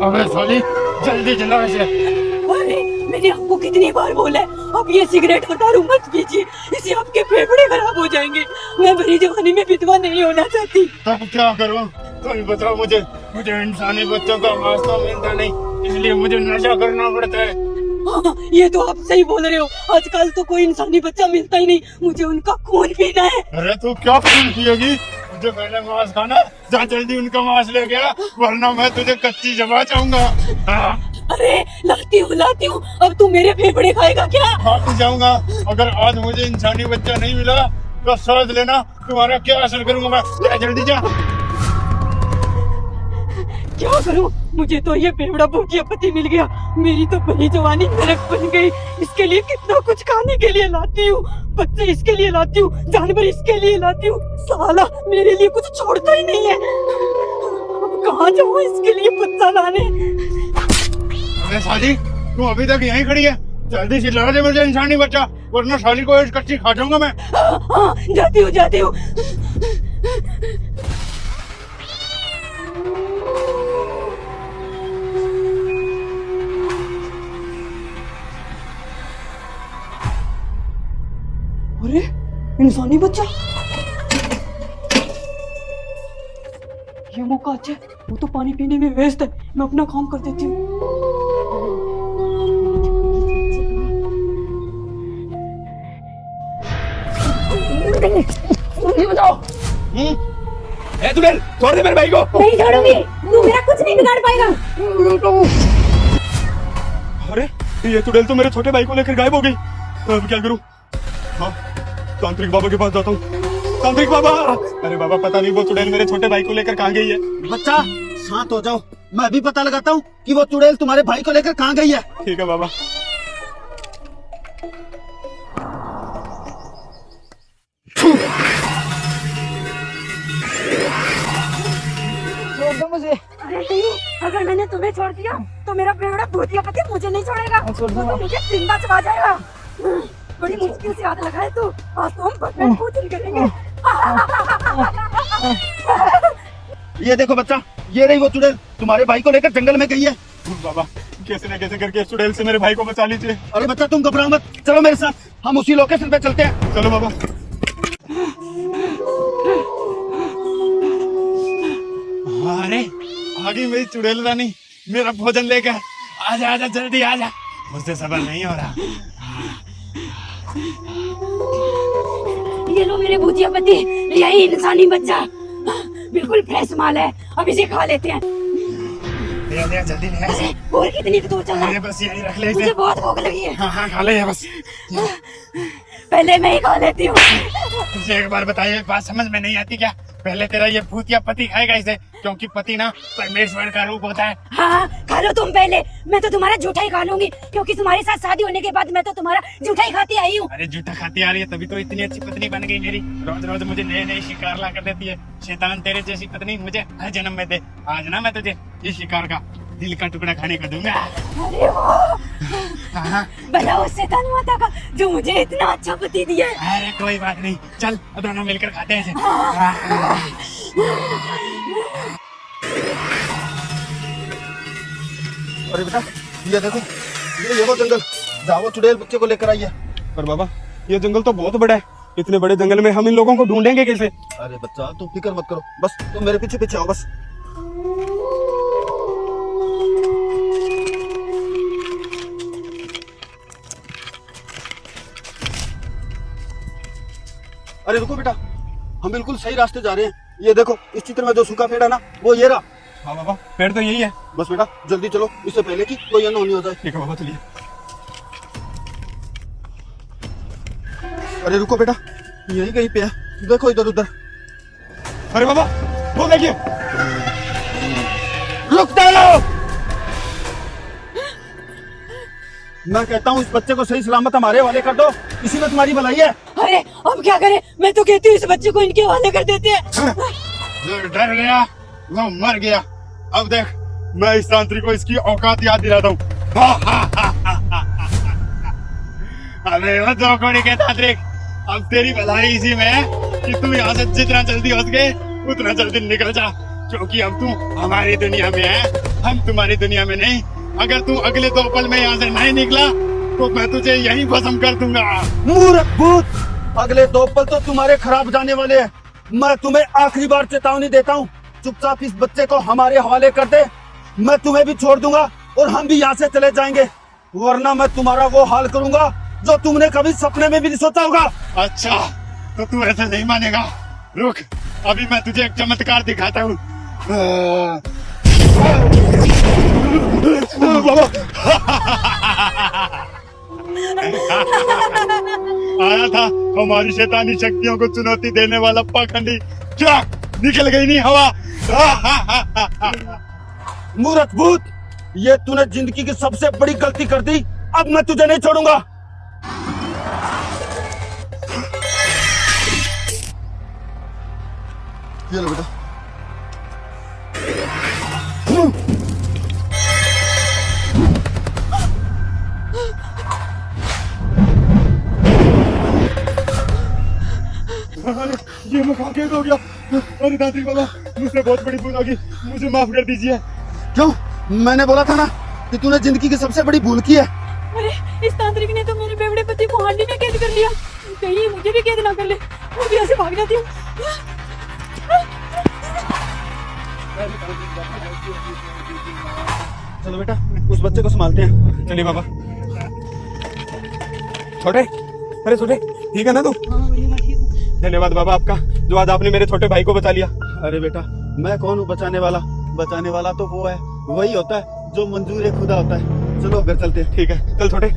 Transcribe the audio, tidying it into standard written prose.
अबे साली जल्दी चला इसे। अरे मैंने आपको कितनी बार बोला है, अब ये सिगरेट और दारू मत पीजिए, इससे आपके फेफड़े खराब हो जाएंगे। मैं भरी जवानी में विधवा नहीं होना चाहती। तब क्या करूं? तुम बताओ मुझे इंसानी बच्चों का वास्ता मिलता नहीं, इसलिए मुझे नशा करना पड़ता है। हाँ, ये तो आप सही बोल रहे हो। आजकल तो कोई इंसानी बच्चा मिलता ही नहीं, मुझे उनका खून पीना है। अरे तू क्या खून पिएगी? मुझे पहले मांस खाना, जा जल्दी उनका मांस ले गया, वरना मैं तुझे कच्ची जमा चाहूंगा। अरे लाती हूँ, अब तू मेरे फेफड़े खाएगा क्या? हाँ जाऊंगा। अगर आज मुझे इंसानी बच्चा नहीं मिला तो समझ लेना तुम्हारा क्या असर करूंगा मैं। जा जल्दी जा। क्या करूं? मुझे तो ये बेवड़ा भूखिया पति मिल गया, मेरी तो भली जवानी नरक बन गई। इसके लिए कितना कुछ खाने के लिए लाती हूँ, बच्चे इसके लिए लाती हूँ, जानवर इसके लिए लाती हूँ, साला मेरे लिए कुछ छोड़ता ही नहीं है। अब कहाँ जाऊँ इसके लिए बच्चा लाने? अरे साली तू अभी तक यहीं खड़ी है, जल्दी से ला दे मुझे इंसानी बच्चा, वरना साली को एक कच्ची खा जाऊंगा मैं। हाँ, जाती हूँ। अरे इंसानी बच्चा, ये मौका अच्छा है। वो तो पानी पीने में व्यस्त है, मैं अपना काम कर देती हूँ। बताओ। ए तुडेल, छोड़ दे मेरे भाई को। नहीं छोड़ूंगी, तू मेरा कुछ नहीं बिगाड़ पाएगा। अरे ये तुडेल तो मेरे छोटे भाई को लेकर गायब हो गई, अब क्या करूं? हाँ, तांत्रिक बाबा के पास जाता हूँ। तांत्रिक बाबा, अरे बाबा पता नहीं वो चुड़ैल मेरे छोटे भाई को लेकर कहाँ गई है। बच्चा शांत हो जाओ, मैं भी पता लगाता हूँ कि वो चुड़ैल तुम्हारे भाई को लेकर कहाँ गई है। ठीक है बाबा। छोड़ दो मुझे। अरे नहीं, अगर मैंने तुम्हें छोड़ दिया तो मेरा बेवड़ा भूतिया पति मुझे नहीं छोड़ेगा, वो तो मुझे जिंदा चबा जाएगा। बड़ी मुश्किल से हाथ लगाए तो आज तो हम भगवान पूजन करेंगे। ये देखो बच्चा, ये रही वो चुड़ैल तुम्हारे भाई को लेकर जंगल में गई है। बाबा कैसे न कैसे करके इस चुड़ैल से मेरे भाई को बचा लीजिए। अरे बच्चा तुम घबराओ मत, चलो मेरे साथ, हम उसी लोकेशन पे चलते हैं। चलो बाबा। अरे आगे मेरी चुड़ैल रानी मेरा भोजन लेकर। आजा आजा जल्दी आजा, मुझसे सबर नहीं हो रहा। ये लो मेरे भूतिया पति, यही इंसानी बच्चा, बिल्कुल फ्रेश माल है, अब इसे खा लेते हैं। ले जल्दी ले आ। और कितनी दूर चलना है? बस यही रख ले इसे। मुझे बहुत भूख लगी है। हाँ खा ले बस। पहले मैं ही खा लेती हूँ। मुझे एक बार बताइए, बात समझ में नहीं आती क्या? पहले तेरा ये भूतिया पति खाएगा इसे, क्योंकि पति ना परमेश्वर का रूप होता है। हाँ खा लो तुम पहले, मैं तो तुम्हारा जूठा ही खा लूंगी, क्योंकि तुम्हारे साथ शादी होने के बाद मैं तो तुम्हारा जूठा ही खाती आई हूँ। अरे जूठा खाती आ रही है तभी तो इतनी अच्छी पत्नी बन गई मेरी। रोज रोज मुझे नए नए शिकार ला कर देती है। शैतान तेरे जैसी पत्नी मुझे हर जन्म में दे। आज ना मैं तुझे इस शिकार का दिल का टुकड़ा खाने का दूंगा। अरे वाह, भला उस शैतान माता का जो मुझे इतना अच्छा पति दिया है। अरे कोई बात नहीं, चल दोनों मिलकर खाते हैं। अरे बेटा ये देखो, ये वो जंगल जहाँ वो चुड़ैल बच्चे को लेकर आई है। पर बाबा ये जंगल तो बहुत बड़ा है, इतने बड़े जंगल में हम इन लोगों को ढूंढेंगे कैसे? अरे बच्चा तुम फिक्र मत करो, बस तुम मेरे पीछे पीछे आओ बस। अरे रुको बेटा, हम बिल्कुल सही रास्ते जा रहे हैं। ये देखो इस चित्र में जो सूखा पेड़ है ना, वो ये रहा। हाँ बाबा पेड़ तो यही है। बस बेटा जल्दी चलो, इससे पहले कि कोई अनहोनी हो जाए। ठीक है बाबा चलिए। अरे रुको बेटा, यही कहीं पे है, देखो इधर उधर। अरे बाबा वो देखिए। रुक जाओ, मैं कहता हूँ इस बच्चे को सही सलामत हमारे हवाले कर दो, इसी में तुम्हारी भलाई है। अरे अब क्या करें, मैं तो कहती हूँ इस बच्चे को इनके हवाले कर देते हैं। जो डर गया वो मर गया। अब देख मैं इस तांत्रिक को इसकी औकात याद दिलाता हूँ। अरे वो चौकोड़ी के तांत्रिक, अब तेरी भलाई इसी में है कि तू यहाँ से जितना जल्दी हो सके उतना जल्दी निकल जा, क्योंकि अब तू हमारी दुनिया में है। हम तुम्हारी दुनिया में नहीं। अगर तू अगले 2 पल में यहाँ से नहीं निकला तो मैं तुझे यहीं भस्म कर दूंगा। मूर्ख भूत, अगले 2 पल तो तुम्हारे खराब जाने वाले हैं। मैं तुम्हें आखिरी बार चेतावनी देता हूँ, चुपचाप इस बच्चे को हमारे हवाले कर दे। मैं तुम्हें भी छोड़ दूंगा और हम भी यहाँ से चले जाएंगे, वरना मैं तुम्हारा वो हाल करूंगा जो तुमने कभी सपने में भी नहीं सोचा होगा। अच्छा, तो तू ऐसे नहीं मानेगा। रुक, अभी मैं तुझे एक चमत्कार दिखाता हूँ। बाबा आया था हमारी शैतानी शक्तियों को चुनौती देने वाला पाखंडी, क्या निकल गई नहीं हवा। मूर्ख भूत, ये तूने जिंदगी की सबसे बड़ी गलती कर दी। अब मैं तुझे नहीं छोड़ूंगा। ये लो बेटा। अरे ये मैं खा के हो गया। अरे तांत्रिक बाबा, मुझसे बहुत बड़ी भूल होगी, मुझे माफ कर दीजिए। क्यों? मैंने बोला था ना कि तूने जिंदगी की सबसे बड़ी भूल की है। अरे इस तांत्रिक ने तो मेरे बेवड़े पति को हांडी में कैद कर लिया। कहीं मुझे भी कैद ना कर ले, मैं भी यहाँ से भाग जाती हूँ। चलो बेटा, उस बच्चे को संभालते हैं। चलिए बाबा। छोटे, अरे छोटे, ठीक है ना तू? धन्यवाद बाबा आपका, जो आज आपने मेरे छोटे भाई को बचा लिया। अरे बेटा, मैं कौन हूँ बचाने वाला? बचाने वाला तो वो है, वही होता है जो मंजूर खुदा होता है। चलो घर चलते हैं। ठीक है, चल छोटे।